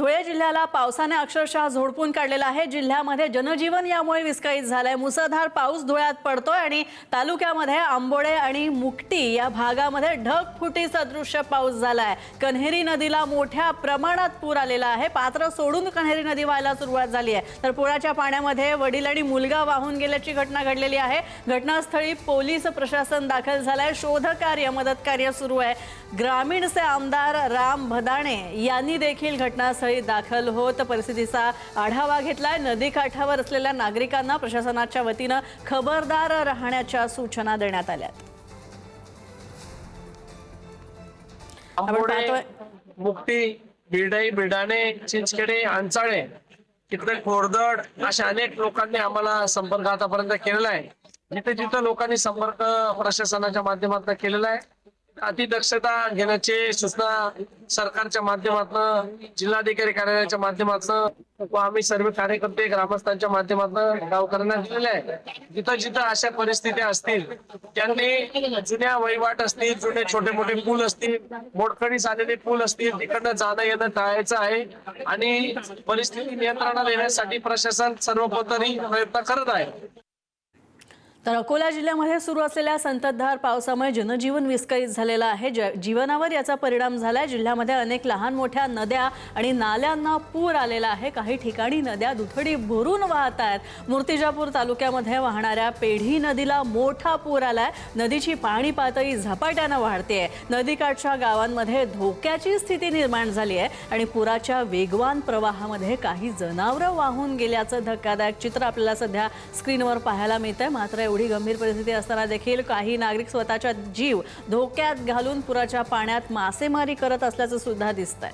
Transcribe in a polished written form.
धुळे जिल्ह्याला पावसाने अक्षरशः झोडपून काढलेला आहे। जिल्ह्यामध्ये जनजीवन यामुळे विस्कळीत झालंय। मुसळधार पाऊस धुळ्यात पडतोय आणि तालुक्यामध्ये आंबोडे आणि मुकटी या भागामध्ये ढगफुटी सदृश्य पाऊस झालाय। कन्हेरी नदीला मोठ्या प्रमाणात पूर आलेला आहे। पात्र सोडून कन्हेरी नदी वाहायला सुरुवात झाली आहे। तर पुराच्या पाण्यामध्ये वडील आणि मुलगा वाहून गेल्याची घटना घडलेली आहे। घटनास्थळी पोलीस प्रशासन दाखल झालंय। शोधकार्य मदत कार्य सुरू आहे। ग्रामीणचे आमदार राम भदाणे यांनी देखील घटनास्थळी दाखल होत परिस्थितीचा आढावा घेतलाय। नदीकाठावर असलेल्या नागरिकांना प्रशासनाच्या वतीने खबरदार राहण्याच्या सूचना देण्यात आल्या। मुक्ती, बिडाई, बिडाणे, चिंचखेडे, अंचाळे, तिकडे खोरदड अशा अनेक लोकांनी आम्हाला संपर्क आतापर्यंत केलेला आहे। जिथे जिथे लोकांनी संपर्क प्रशासनाच्या माध्यमातून केलेला आहे, अतिदक्षता घेण्याची सूचना सरकारच्या माध्यमातून, जिल्हाधिकारी कार्यालयाच्या माध्यमातून व आम्ही सर्व कार्यकर्ते ग्रामस्थांच्या माध्यमातून गावकऱ्यांना दिलेले आहे। जिथं जिथं अशा परिस्थिती असतील त्यांनी जुन्या वहिवाट असतील, जुने छोटे मोठे पूल असतील, मोडकळीस आलेले पूल असतील, तिकडनं जाणं येणं टाळायचं आहे आणि परिस्थिती नियंत्रणात येण्यासाठी प्रशासन सर्वतोपरी प्रयत्न करत आहे। तर अकोला जिल्ह्यामध्ये सुरू असलेल्या संततधार पावसामुळे जनजीवन विस्कळीत झालेलं आहे। जीवनावर याचा परिणाम झालाय। जिल्ह्यामध्ये अनेक लहान मोठ्या नद्या आणि नाल्यांना पूर आलेला आहे। काही ठिकाणी नद्या दुथडी भरून वाहत आहेत। मूर्तिजापूर तालुक्यामध्ये वाहणाऱ्या पेढी नदीला मोठा पूर आलाय। नदीची पाणी पातळी झपाट्याने वाढतेय। नदीकाठच्या गावांमध्ये धोक्याची स्थिती निर्माण झाली आहे आणि पुराच्या वेगवान प्रवाहामध्ये काही जनावरं वाहून गेल्याचं धक्कादायक चित्र आपल्याला सध्या स्क्रीनवर पाहायला मिळतंय। मात्र एवढी गंभीर परिस्थिती असताना देखील काही नागरिक स्वतःचा जीव धोक्यात घालून पुराच्या पाण्यात मासेमारी करत असल्याचं सुद्धा दिसतंय।